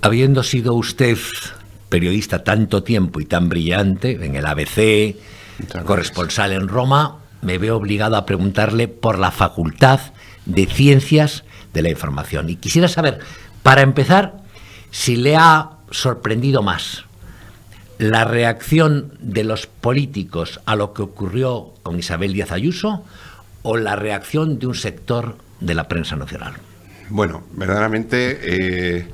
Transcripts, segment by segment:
Habiendo sido usted periodista tanto tiempo y tan brillante en el ABC, corresponsal en Roma, me veo obligado a preguntarle por la Facultad de Ciencias de la Información. Y quisiera saber, para empezar, si le ha sorprendido más la reacción de los políticos a lo que ocurrió con Isabel Díaz Ayuso o la reacción de un sector de la prensa nacional. Bueno, verdaderamente,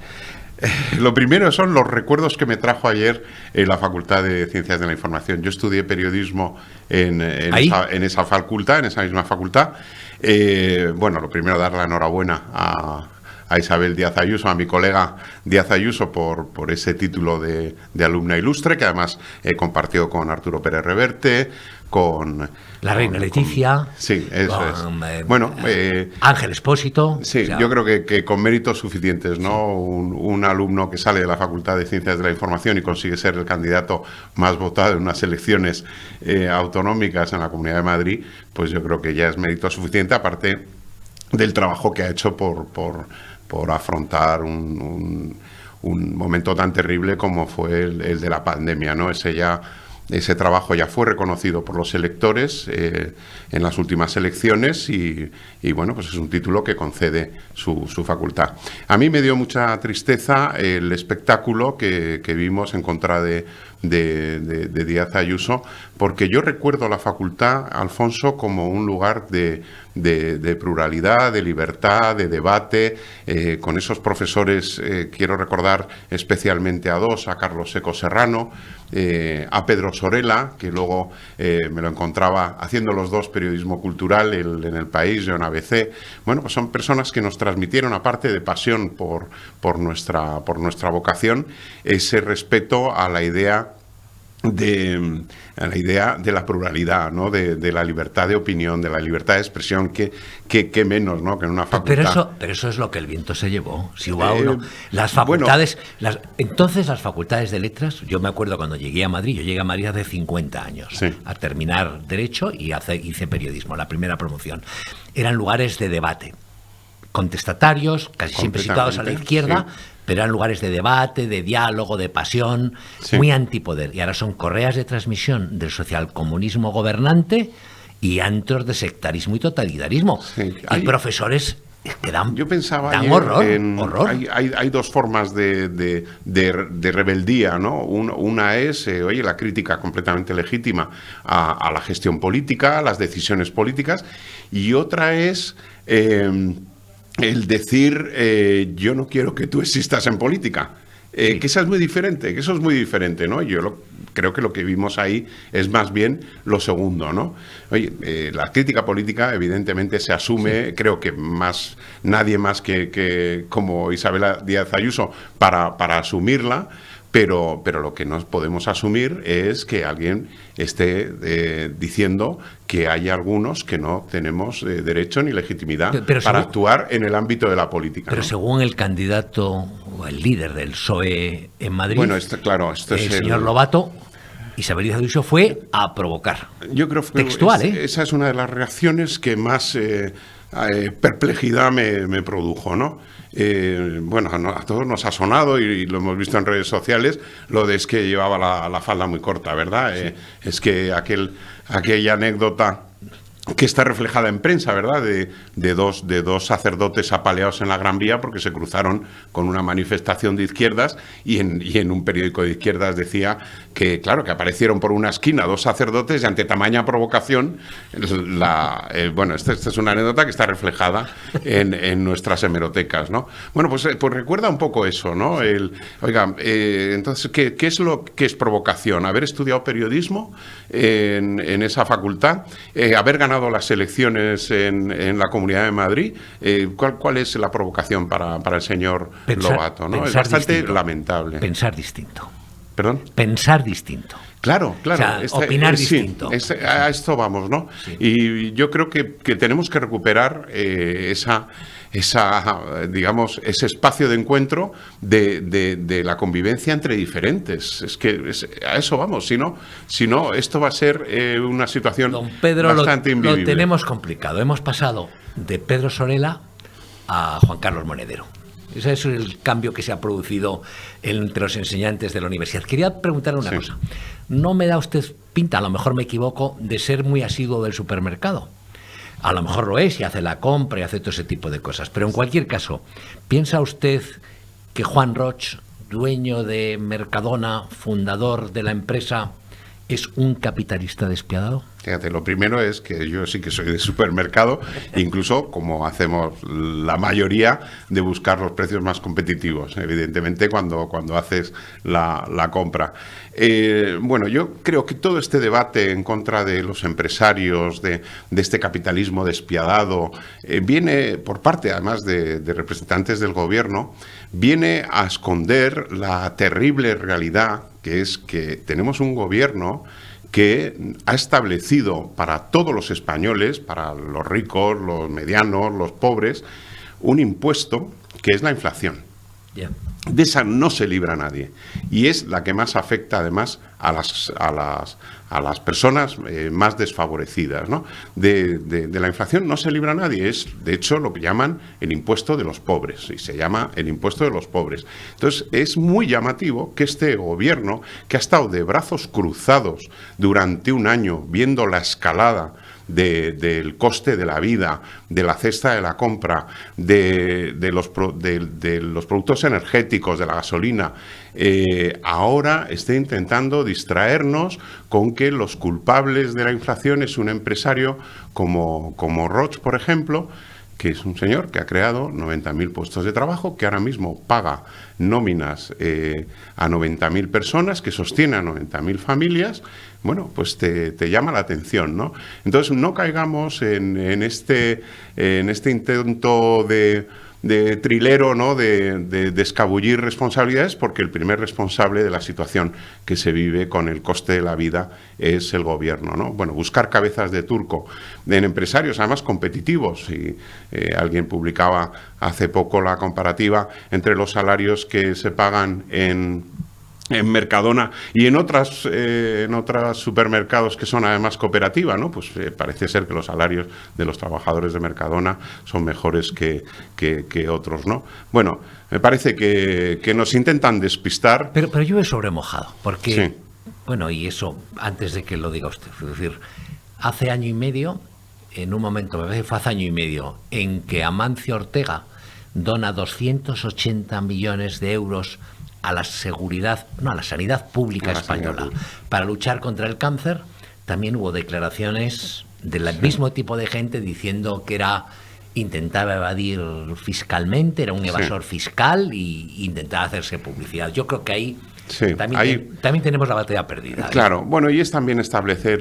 lo primero son los recuerdos que me trajo ayer en la Facultad de Ciencias de la Información. Yo estudié periodismo en esa facultad, en esa misma facultad. Bueno, lo primero, dar la enhorabuena a Isabel Díaz Ayuso, a mi colega Díaz Ayuso, por ese título de alumna ilustre, que además compartió con Arturo Pérez Reverte, con la reina Leticia, sí, eso con, es. Bueno, Ángel Expósito. Sí, o sea, yo creo que con méritos suficientes, ¿no? Sí. Un alumno que sale de la Facultad de Ciencias de la Información y consigue ser el candidato más votado en unas elecciones autonómicas en la Comunidad de Madrid, pues yo creo que ya es mérito suficiente, aparte del trabajo que ha hecho por afrontar un momento tan terrible como fue el de la pandemia, ¿no? Ese trabajo ya fue reconocido por los electores en las últimas elecciones y bueno, pues es un título que concede su facultad. A mí me dio mucha tristeza el espectáculo que vimos en contra de Díaz Ayuso, porque yo recuerdo la facultad, Alfonso, como un lugar de pluralidad, de libertad, de debate, con esos profesores, quiero recordar especialmente a dos, a Carlos Seco Serrano, a Pedro Sorela, que luego me lo encontraba haciendo los dos periodismo cultural en El País, yo en ABC. Bueno, pues son personas que nos transmitieron, aparte de pasión por nuestra vocación, ese respeto a la idea de la pluralidad, ¿no? De la libertad de opinión, de la libertad de expresión, que menos, ¿no? Que en una facultad. Pero eso es lo que el viento se llevó. Si hubo uno, las facultades, bueno, entonces las facultades de letras, yo me acuerdo cuando llegué a Madrid, yo llegué a Madrid hace 50 años, sí, a terminar Derecho y hice periodismo, la primera promoción. Eran lugares de debate, contestatarios, casi siempre situados a la izquierda, sí, pero eran lugares de debate, de diálogo, de pasión, sí, muy antipoder. Y ahora son correas de transmisión del socialcomunismo gobernante y antros de sectarismo y totalitarismo. Sí, y profesores que dan, yo pensaba dan horror. Hay dos formas de rebeldía, ¿no? Una es, oye, la crítica completamente legítima a la gestión política, a las decisiones políticas, y otra es el decir, yo no quiero que tú existas en política. Sí. Que eso es muy diferente, ¿no? Creo que lo que vimos ahí es más bien lo segundo, ¿no? Oye, la crítica política evidentemente se asume, sí, creo que nadie más que como Isabel Díaz Ayuso para asumirla. Pero lo que no podemos asumir es que alguien esté diciendo que hay algunos que no tenemos derecho ni legitimidad para actuar en el ámbito de la política. Pero ¿no? Según el candidato o el líder del PSOE en Madrid, bueno, claro, el señor Lobato, Isabel Díaz Ayuso fue a provocar. Yo creo que textual, esa es una de las reacciones que más perplejidad me produjo, ¿no? Bueno, a todos nos ha sonado y lo hemos visto en redes sociales, lo de es que llevaba la falda muy corta, ¿verdad? Sí. Es que aquella anécdota que está reflejada en prensa, ¿verdad? De dos sacerdotes apaleados en la Gran Vía porque se cruzaron con una manifestación de izquierdas y en un periódico de izquierdas decía que, claro, que aparecieron por una esquina dos sacerdotes y ante tamaña provocación, bueno, esta es una anécdota que está reflejada en nuestras hemerotecas, ¿no? Bueno, pues recuerda un poco eso, ¿no? Oiga, entonces, ¿qué es lo que es provocación? Haber estudiado periodismo en esa facultad, haber ganado las elecciones en la Comunidad de Madrid, ¿cuál es la provocación para el señor Lobato, ¿no? Es bastante distinto, lamentable. Pensar distinto. ¿Perdón? Pensar distinto. Claro. O sea, opinar distinto. Sí, a esto vamos, ¿no? Sí. Y yo creo que tenemos que recuperar digamos, ese espacio de encuentro de la convivencia entre diferentes. Es que a eso vamos, si no esto va a ser una situación Don Pedro, bastante invivible. Lo tenemos complicado. Hemos pasado de Pedro Sorela a Juan Carlos Monedero. Ese es el cambio que se ha producido entre los enseñantes de la universidad. Quería preguntarle una cosa. ¿No me da usted pinta, a lo mejor me equivoco, de ser muy asiduo del supermercado? A lo mejor lo es y hace la compra y hace todo ese tipo de cosas. Pero en cualquier caso, ¿piensa usted que Juan Roch, dueño de Mercadona, fundador de la empresa, es un capitalista despiadado? Fíjate, lo primero es que yo sí que soy de supermercado, incluso como hacemos la mayoría, de buscar los precios más competitivos, evidentemente, cuando haces la compra. Bueno, yo creo que todo este debate en contra de los empresarios, de este capitalismo despiadado, viene por parte, además, de representantes del gobierno, viene a esconder la terrible realidad que es que tenemos un gobierno que ha establecido para todos los españoles, para los ricos, los medianos, los pobres, un impuesto que es la inflación. De esa no se libra nadie y es la que más afecta además a las personas más desfavorecidas, ¿no? De la inflación no se libra nadie, es de hecho lo que llaman el impuesto de los pobres, y se llama el impuesto de los pobres. Entonces es muy llamativo que este gobierno, que ha estado de brazos cruzados durante un año viendo la escalada del coste de la vida, de la cesta de la compra, de los productos energéticos, de la gasolina, ahora está intentando distraernos con que los culpables de la inflación es un empresario como Roch, por ejemplo, que es un señor que ha creado 90.000 puestos de trabajo, que ahora mismo paga nóminas a 90.000 personas, que sostiene a 90.000 familias. Bueno, pues te llama la atención, ¿no? Entonces, no caigamos en este intento de trilero, ¿no? De escabullir responsabilidades, porque el primer responsable de la situación que se vive con el coste de la vida es el gobierno, ¿no? Bueno, buscar cabezas de turco en empresarios, además competitivos. Y alguien publicaba hace poco la comparativa entre los salarios que se pagan en Mercadona y en otros supermercados que son además cooperativa, ¿no? Pues parece ser que los salarios de los trabajadores de Mercadona son mejores que otros, ¿no? Bueno, me parece que nos intentan despistar. Pero yo he sobremojado, porque, sí. Bueno, y eso antes de que lo diga usted, es decir, hace año y medio, en un momento, me parece que fue hace año y medio, en que Amancio Ortega dona 280 millones de euros a la sanidad pública española para luchar contra el cáncer, también hubo declaraciones del mismo tipo de gente diciendo que intentaba evadir fiscalmente, era un evasor fiscal y intentaba hacerse publicidad. Yo creo que ahí también tenemos la batalla perdida. Claro, bueno, y es también establecer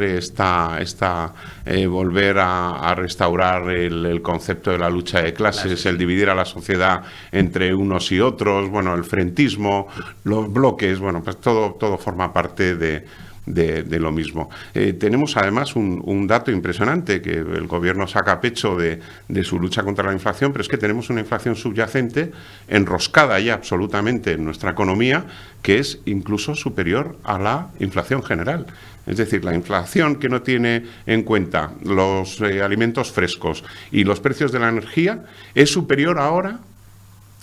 volver a restaurar el concepto de la lucha de clases, el dividir a la sociedad entre unos y otros, bueno, el frentismo, los bloques, bueno, pues todo forma parte de lo mismo. Tenemos además un dato impresionante que el gobierno saca pecho de su lucha contra la inflación, pero es que tenemos una inflación subyacente enroscada ya absolutamente en nuestra economía, que es incluso superior a la inflación general. Es decir, la inflación que no tiene en cuenta los alimentos frescos y los precios de la energía es superior ahora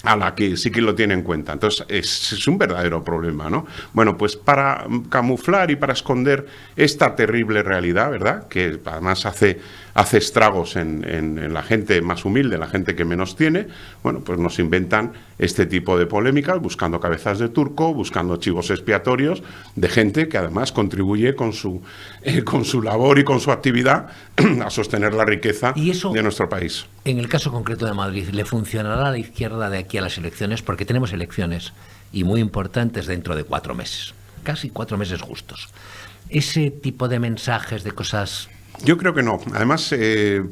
a la que sí que lo tiene en cuenta. Entonces, es un verdadero problema, ¿no? Bueno, pues para camuflar y para esconder esta terrible realidad, ¿verdad?, que además hace estragos en la gente más humilde, la gente que menos tiene, bueno, pues nos inventan este tipo de polémicas, buscando cabezas de turco, buscando chivos expiatorios de gente que además contribuye con su labor y con su actividad a sostener la riqueza de nuestro país. En el caso concreto de Madrid, ¿le funcionará a la izquierda de aquí a las elecciones? Porque tenemos elecciones y muy importantes dentro de 4 meses, casi 4 meses justos. Ese tipo de mensajes, de cosas... Yo creo que no. Además,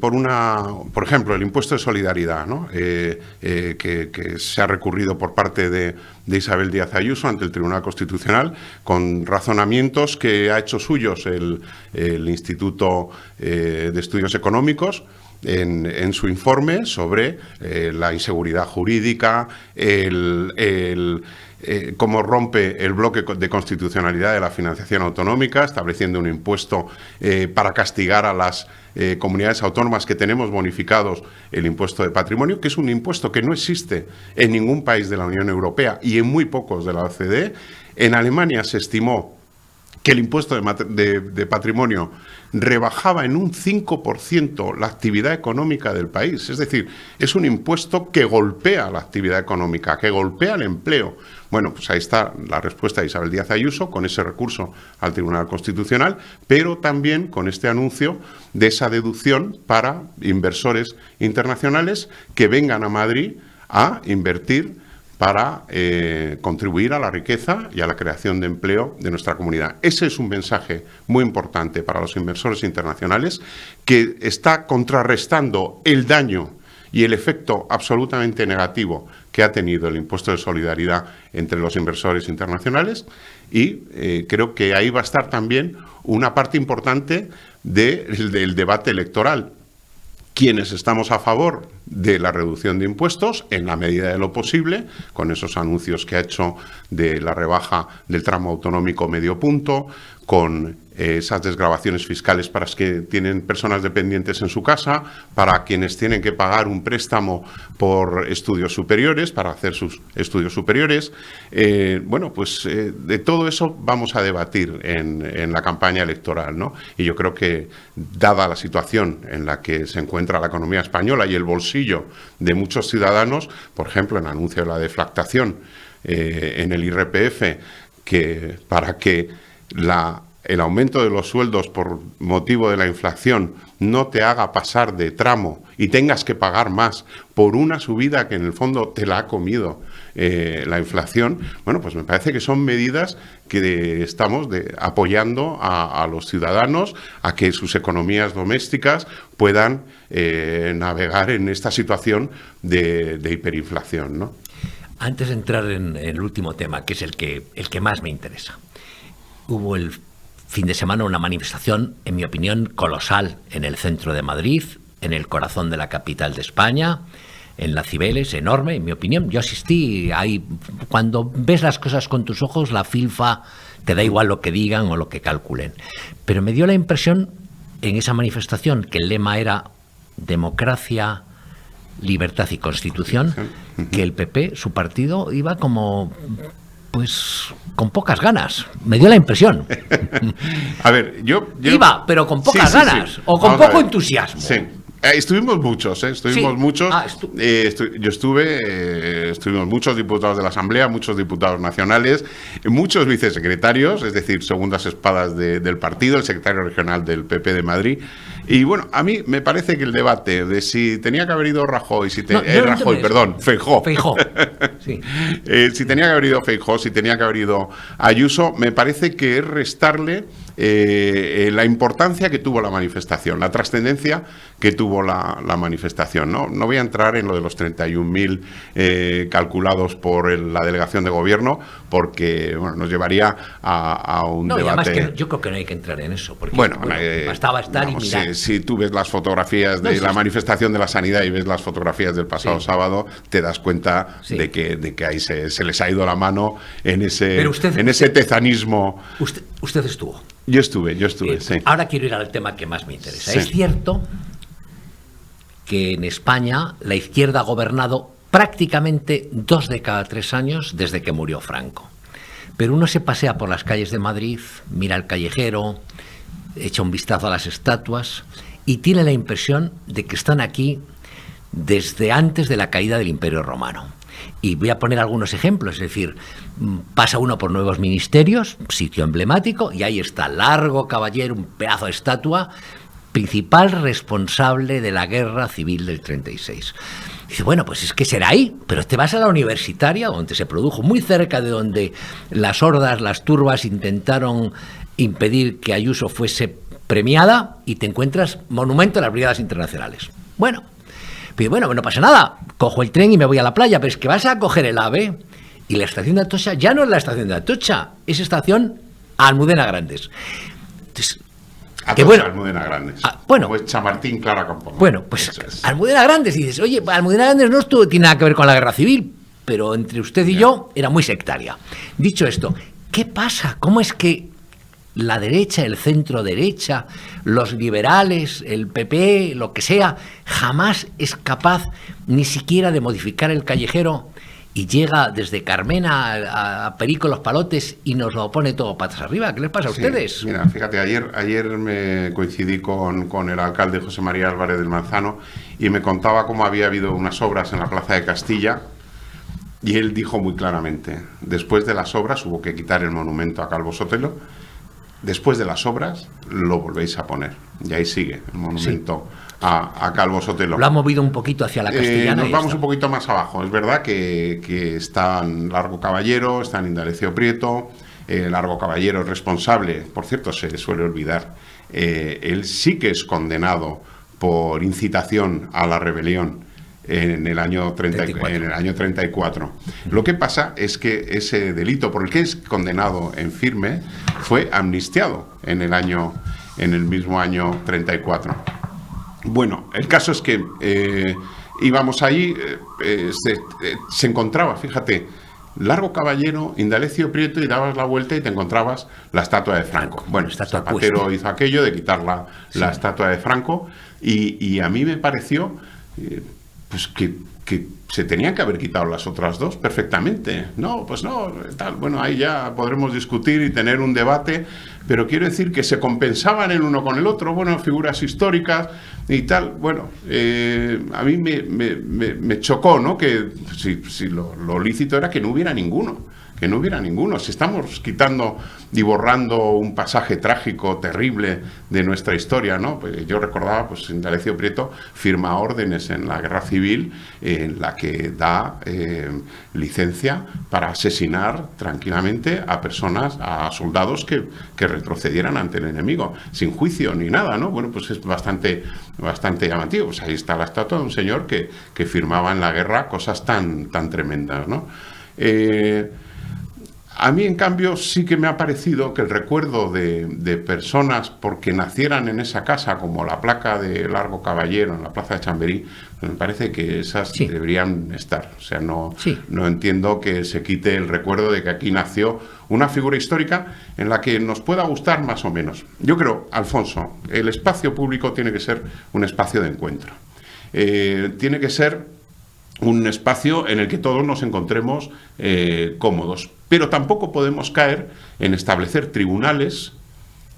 por ejemplo, el impuesto de solidaridad, ¿no? Que se ha recurrido por parte de Isabel Díaz Ayuso ante el Tribunal Constitucional con razonamientos que ha hecho suyos el Instituto de Estudios Económicos en su informe sobre la inseguridad jurídica, cómo rompe el bloque de constitucionalidad de la financiación autonómica, estableciendo un impuesto para castigar a las comunidades autónomas que tenemos bonificados el impuesto de patrimonio, que es un impuesto que no existe en ningún país de la Unión Europea y en muy pocos de la OCDE. En Alemania se estimó que el impuesto de patrimonio rebajaba en un 5% la actividad económica del país. Es decir, es un impuesto que golpea la actividad económica, que golpea el empleo. Bueno, pues ahí está la respuesta de Isabel Díaz Ayuso con ese recurso al Tribunal Constitucional, pero también con este anuncio de esa deducción para inversores internacionales que vengan a Madrid a invertir para contribuir a la riqueza y a la creación de empleo de nuestra comunidad. Ese es un mensaje muy importante para los inversores internacionales que está contrarrestando el daño y el efecto absolutamente negativo que ha tenido el impuesto de solidaridad entre los inversores internacionales y creo que ahí va a estar también una parte importante del debate electoral. Quienes estamos a favor de la reducción de impuestos, en la medida de lo posible, con esos anuncios que ha hecho de la rebaja del tramo autonómico medio punto, con esas desgravaciones fiscales para los que tienen personas dependientes en su casa, para quienes tienen que pagar un préstamo por estudios superiores, para hacer sus estudios superiores. Bueno, pues de todo eso vamos a debatir en la campaña electoral, ¿no? Y yo creo que, dada la situación en la que se encuentra la economía española y el bolsillo de muchos ciudadanos, por ejemplo, el anuncio de la deflactación en el IRPF, que para que el aumento de los sueldos por motivo de la inflación no te haga pasar de tramo y tengas que pagar más por una subida que en el fondo te la ha comido la inflación, bueno, pues me parece que son medidas que estamos apoyando a los ciudadanos a que sus economías domésticas puedan navegar en esta situación de hiperinflación, ¿no? Antes de entrar en el último tema, que es el que más me interesa, hubo el fin de semana una manifestación, en mi opinión, colosal en el centro de Madrid, en el corazón de la capital de España, en la Cibeles, enorme, en mi opinión. Yo asistí ahí. Cuando ves las cosas con tus ojos, la filfa, te da igual lo que digan o lo que calculen. Pero me dio la impresión en esa manifestación que el lema era democracia, libertad y constitución, que el PP, su partido, iba como, pues, con pocas ganas. Me dio la impresión. A ver, yo iba, pero con pocas ganas, sí. O con poco entusiasmo. Sí. Estuvimos muchos, muchos. Estuvimos muchos diputados de la Asamblea, muchos diputados nacionales, muchos vicesecretarios, es decir, segundas espadas del partido, el secretario regional del PP de Madrid. Y bueno, a mí me parece que el debate de si tenía que haber ido Feijóo, sí. Si tenía que haber ido Feijóo, si tenía que haber ido Ayuso, me parece que es restarle la importancia que tuvo la manifestación, la trascendencia que tuvo la manifestación. No voy a entrar en lo de los 31.000 calculados por la delegación de gobierno, porque bueno, nos llevaría a un debate. Además que yo creo que no hay que entrar en eso, porque bastaba estar y mirar. Si tú ves las fotografías de la manifestación de la sanidad y ves las fotografías del pasado sábado, te das cuenta de que ahí se les ha ido la mano en ese tezanismo. Usted estuvo. Yo estuve, sí. Ahora quiero ir al tema que más me interesa. Sí. Es cierto que en España la izquierda ha gobernado prácticamente 2 de cada 3 años desde que murió Franco. Pero uno se pasea por las calles de Madrid, mira el callejero, echa un vistazo a las estatuas y tiene la impresión de que están aquí desde antes de la caída del Imperio Romano. Y voy a poner algunos ejemplos, es decir, pasa uno por Nuevos Ministerios, sitio emblemático, y ahí está Largo Caballero, un pedazo de estatua, principal responsable de la guerra civil del 36. Dice, bueno, pues es que será ahí, pero te vas a la Universitaria, donde se produjo, muy cerca de donde las hordas, las turbas intentaron impedir que Ayuso fuese premiada, y te encuentras monumento a las brigadas internacionales. Bueno, no pasa nada, cojo el tren y me voy a la playa, pero es que vas a coger el AVE y la estación de Atocha ya no es la estación de Atocha, es estación Almudena Grandes. Entonces, Almudena Grandes. Bueno, pues Chamartín, Clara Campoamor. Bueno, pues Almudena Grandes, y dices, oye, Almudena Grandes no tiene nada que ver con la guerra civil, pero entre usted y yo era muy sectaria. Dicho esto, ¿qué pasa? ¿Cómo es que la derecha, el centro derecha, los liberales, el PP, lo que sea, jamás es capaz ni siquiera de modificar el Callejero y llega desde Carmena a Perico Los Palotes y nos lo pone todo patas arriba? ¿Qué les pasa a ustedes? Mira, fíjate, ayer me coincidí con el alcalde José María Álvarez del Manzano y me contaba cómo había habido unas obras en la Plaza de Castilla y él dijo muy claramente, después de las obras hubo que quitar el monumento a Calvo Sotelo, después de las obras lo volvéis a poner. Y ahí sigue el monumento a Calvo Sotelo. Lo ha movido un poquito hacia la Castellana. Nos vamos un poquito más abajo. Es verdad que están Largo Caballero, están Indalecio Prieto. Largo Caballero es responsable, por cierto, se suele olvidar. Él sí que es condenado por incitación a la rebelión en el año 34. Lo que pasa es que ese delito por el que es condenado en firme fue amnistiado en el mismo año 34. Bueno, el caso es que íbamos ahí, se encontraba, fíjate, Largo Caballero, Indalecio Prieto, y dabas la vuelta y te encontrabas la estatua de Franco. Bueno, Zapatero hizo aquello de quitar la estatua de Franco y a mí me pareció pues que se tenían que haber quitado las otras dos perfectamente. No, pues no, tal. Bueno, ahí ya podremos discutir y tener un debate, pero quiero decir que se compensaban el uno con el otro, bueno, figuras históricas y tal. Bueno, a mí me chocó, ¿no? Que si lo lícito era que no hubiera ninguno. Si estamos quitando y borrando un pasaje trágico, terrible de nuestra historia, ¿no? Pues yo recordaba, pues Indalecio Prieto firma órdenes en la Guerra Civil en la que da licencia para asesinar tranquilamente a personas, a soldados que retrocedieran ante el enemigo, sin juicio ni nada, ¿no? Bueno, pues es bastante llamativo. Pues ahí está la estatua de un señor que firmaba en la guerra cosas tan tremendas, ¿no? A mí, en cambio, sí que me ha parecido que el recuerdo de personas porque nacieran en esa casa, como la placa de Largo Caballero en la Plaza de Chamberí, pues me parece que esas deberían estar. O sea, no entiendo que se quite el recuerdo de que aquí nació una figura histórica en la que nos pueda gustar más o menos. Yo creo, Alfonso, el espacio público tiene que ser un espacio de encuentro. Tiene que ser un espacio en el que todos nos encontremos cómodos. Pero tampoco podemos caer en establecer tribunales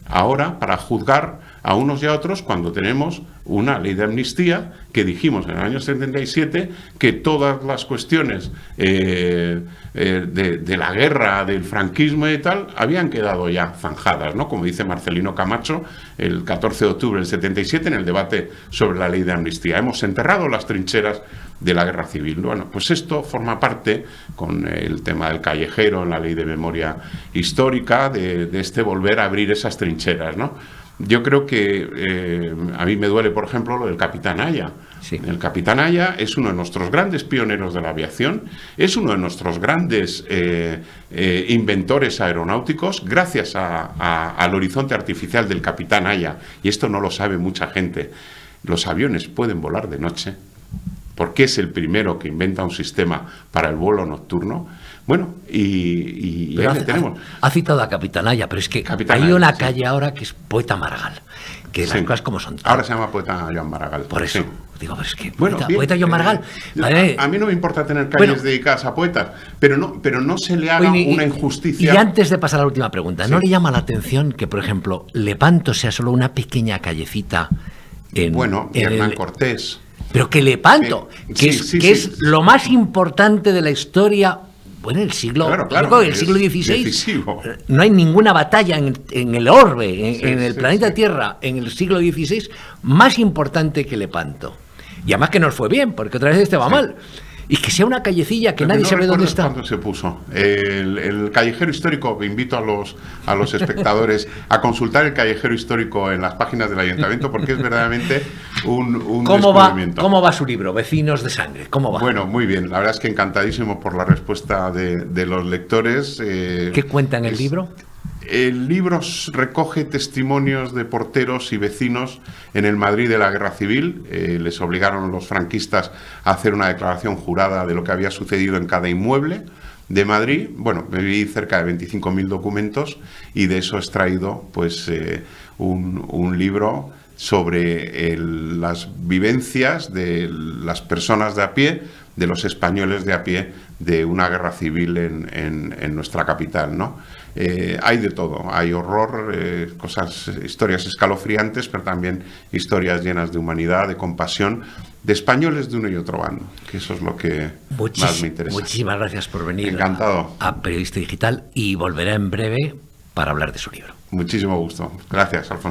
ahora para juzgar a unos y a otros cuando tenemos una ley de amnistía que dijimos en el año 77 que todas las cuestiones de la guerra, del franquismo y tal, habían quedado ya zanjadas, ¿no? Como dice Marcelino Camacho el 14 de octubre del 77 en el debate sobre la ley de amnistía. Hemos enterrado las trincheras de la guerra civil. Bueno, pues esto forma parte, con el tema del Callejero, en la ley de memoria histórica, de este volver a abrir esas trincheras, ¿no? Yo creo que a mí me duele, por ejemplo, lo del Capitán Aya. Sí. El Capitán Aya es uno de nuestros grandes pioneros de la aviación, es uno de nuestros grandes inventores aeronáuticos, gracias al horizonte artificial del Capitán Aya, y esto no lo sabe mucha gente. Los aviones pueden volar de noche, porque es el primero que inventa un sistema para el vuelo nocturno. Bueno, y ahí le tenemos. Ha citado a Capitán Aya, pero es que hay una calle ahora que es Poeta Maragall, que las cosas como son. Ahora se llama Poeta Joan Maragall. Por eso. Digo, pero es que poeta Joan Maragall. A mí no me importa tener calles dedicadas a poetas, pero no se le haga una injusticia. Y antes de pasar a la última pregunta, ¿no le llama la atención que, por ejemplo, Lepanto sea solo una pequeña callecita en Hernán Cortés? Pero que Lepanto, que es lo más importante de la historia, bueno, el siglo XVI, no hay ninguna batalla en el orbe, en el planeta Tierra, en el siglo XVI, más importante que Lepanto. Y además que nos fue bien, porque otra vez va mal. Y que sea una callecilla que nadie sabe dónde está. ¿Cuándo se puso? El callejero histórico, invito a los espectadores a consultar el callejero histórico en las páginas del ayuntamiento, porque es verdaderamente un descubrimiento. ¿Cómo va su libro, Vecinos de Sangre? ¿Cómo va? Bueno, muy bien. La verdad es que encantadísimo por la respuesta de los lectores. ¿Qué cuenta en el libro? El libro recoge testimonios de porteros y vecinos en el Madrid de la Guerra Civil. Les obligaron los franquistas a hacer una declaración jurada de lo que había sucedido en cada inmueble de Madrid. Bueno, me vi cerca de 25.000 documentos y de eso he extraído pues, un libro sobre las vivencias de las personas de a pie, de los españoles de a pie, de una guerra civil en nuestra capital, ¿no? Hay de todo, hay horror, historias escalofriantes, pero también historias llenas de humanidad, de compasión, de españoles de uno y otro bando, que eso es lo que más me interesa. Muchísimas gracias por venir. Encantado. A Periodista Digital, y volverá en breve para hablar de su libro. Muchísimo gusto. Gracias, Alfonso.